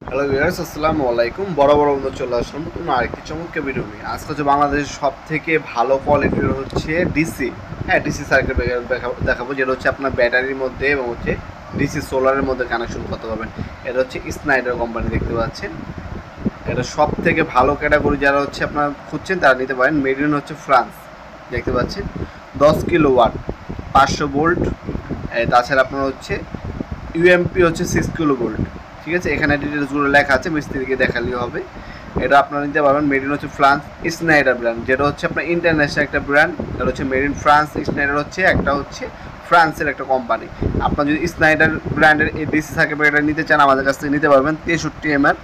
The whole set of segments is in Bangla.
হ্যালো ভিউয়ার্স, আসসালামু আলাইকুম। বড় বন্ধু চলে আসলাম নতুন আরেকটি চমৎকার ভিডিও নিয়ে। আজকে হচ্ছে বাংলাদেশের সব থেকে ভালো কোয়ালিটির হচ্ছে ডিসি, হ্যাঁ ডিসি সার্কিট ব্রেকার দেখাবো, যেটা হচ্ছে আপনার ব্যাটারির মধ্যে এবং হচ্ছে ডিসি সোলারের মধ্যে কানেকশন করতে পারবেন। এটা হচ্ছে স্নাইডার কোম্পানি, দেখতে পাচ্ছেন। এটা সব থেকে ভালো ক্যাটাগরি যারা হচ্ছে আপনার খুঁজছেন তারা নিতে পারেন। মেড ইন হচ্ছে ফ্রান্স, দেখতে পাচ্ছেন। 10 কিলো ওয়াট, 500 ভোল্ট। তাছাড়া আপনার হচ্ছে ইউএমপি হচ্ছে 6 কিলো ভোল্ট। ঠিক আছে, এখানে ডিটেলসগুলো লেখা আছে, মিস্ত্রিকে দেখালেই হবে। এটা আপনারা নিতে পারবেন। মেড ইন হচ্ছে ফ্রান্স স্নাইডার ব্র্যান্ড, যেটা হচ্ছে আপনার ইন্টারন্যাশনাল একটা ব্র্যান্ড। এটা হচ্ছে মেড ইন ফ্রান্স। স্নাইডার হচ্ছে একটা হচ্ছে ফ্রান্সের একটা কোম্পানি। আপনার যদি স্নাইডার ব্র্যান্ডের এই ডিসি সার্কিট ব্রেকার নিতে চান আমাদের কাছ থেকে নিতে পারবেন। 63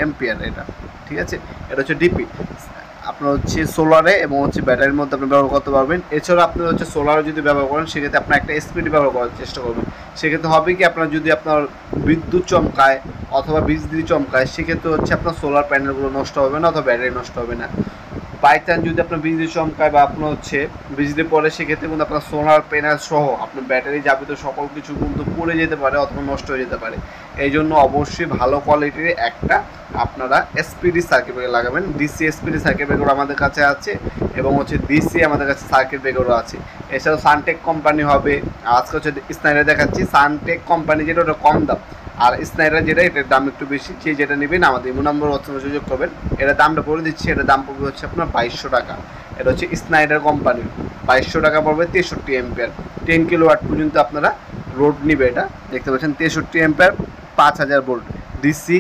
এমপিআর এটা, ঠিক আছে। এটা হচ্ছে ডিপি, আপনার হচ্ছে সোলারে এবং হচ্ছে ব্যাটারির মধ্যে আপনি ব্যবহার করতে পারবেন। এছাড়া আপনি হচ্ছে সোলারে যদি ব্যবহার করেন সেক্ষেত্রে আপনার একটা এসপিডি ব্যবহার করার চেষ্টা করবেন। সেক্ষেত্রে হবে কি, আপনার যদি আপনার বিদ্যুৎ চমকায় অথবা বিজলি চমকায় সেক্ষেত্রে হচ্ছে আপনার সোলার প্যানেলগুলো নষ্ট হবে না অথবা ব্যাটারি নষ্ট হবে না। বাই চান্স যদি আপনার বিজলি চমকায় বা আপনার হচ্ছে বিজলি পড়ে সেক্ষেত্রে কিন্তু আপনার সোলার প্যানেল সহ আপনার ব্যাটারি যাবিত সকল কিছু কিন্তু পড়ে যেতে পারে অথবা নষ্ট হয়ে যেতে পারে। এই জন্য অবশ্যই ভালো কোয়ালিটির একটা আপনারা এসপিডি সার্কিট ব্রেকার লাগাবেন। ডিসি এসপিডি সার্কিট ব্রেকার আমাদের কাছে আছে এবং হচ্ছে ডিসি আমাদের কাছে সার্কিট ব্রেকারও আছে। এছাড়াও সানটেক কোম্পানি হবে। আজকে হচ্ছে স্নাইডার দেখাচ্ছি। সানটেক কোম্পানি যেটা ওটা কম দাম, আর স্নাইডার যেটা এটার দাম একটু বেশি। যে যেটা নেবেন আমাদের ইমো নম্বর হোয়াটসঅ্যাপে যোগাযোগ করবেন। এটা দামটা বলে দিচ্ছি, এটা দাম পড়বে হচ্ছে আপনার 2200 টাকা। এটা হচ্ছে স্নাইডার কোম্পানির, 2200 টাকা পড়বে। 63 এম্পিয়ার, 10 কিলোওয়াট পর্যন্ত আপনারা রোড নিবে। এটা দেখতে পাচ্ছেন 63 ampere, 5000 volt DC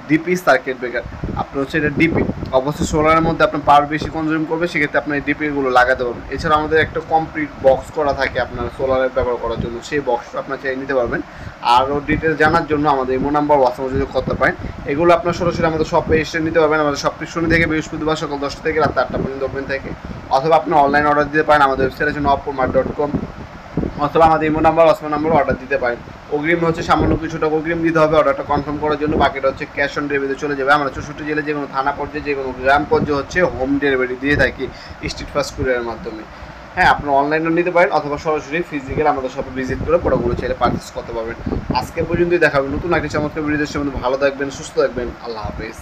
DP circuit breaker. আপনার হচ্ছে এটা ডিপি, অবশ্যই সোলারের মধ্যে আপনার পাওয়ার বেশি কনজিউম করবে, সেক্ষেত্রে আপনি এই ডিপিগুলো লাগাতে পারবেন। এছাড়া আমাদের একটা কমপ্লিট বক্স করা থাকে আপনার সোলারের ব্যবহার করার জন্য, সেই বক্সটা আপনার চাই নিতে পারবেন। আরও ডিটেলস জানার জন্য আমাদের ইমো নাম্বার হোয়াটসঅ্যাপে যোগাযোগ করতে পারেন। এগুলো আপনার সরাসরি আমাদের শপে এসে নিতে পারবেন। আমাদের শপটি শনি থেকে বৃহস্পতিবার সকাল 10টা থেকে রাত 8টা পর্যন্ত ওপেন থাকে। অথবা আপনি অনলাইন অর্ডার দিতে পারেন, আমাদের ওয়েবসাইট আছে nopomart.com, অথবা আমাদের imo number WhatsApp number order দিতে পারেন। অগ্রিম হচ্ছে সামান্য কিছু টাকা অগ্রিম দিতে হবে অর্ডারটা কনফার্ম করার জন্য। বাকিটা হচ্ছে ক্যাশ অন ডেলিভারিতে চলে যাবে। আমরা 64 জেলে যে কোনো থানা পর্যায়ে যে কোনো গ্রাম পর্যায়ে হচ্ছে হোম ডেলিভারি দিয়ে থাকি স্ট্রিট ফাস্ট কুরিয়ারের মাধ্যমে। হ্যাঁ, আপনি অনলাইনেও নিতে পারেন অথবা সরাসরি ফিজিক্যাল আমাদের শপে ভিজিট করে প্রোডাক্টগুলো চাইলে পারচেস করতে পারবেন। আজকে পর্যন্তই দেখাবেন নতুন একটা চমৎকার ভিডিওদের সম্বন্ধে। ভালো থাকবেন, সুস্থ থাকবেন, আল্লাহ হাফেজ।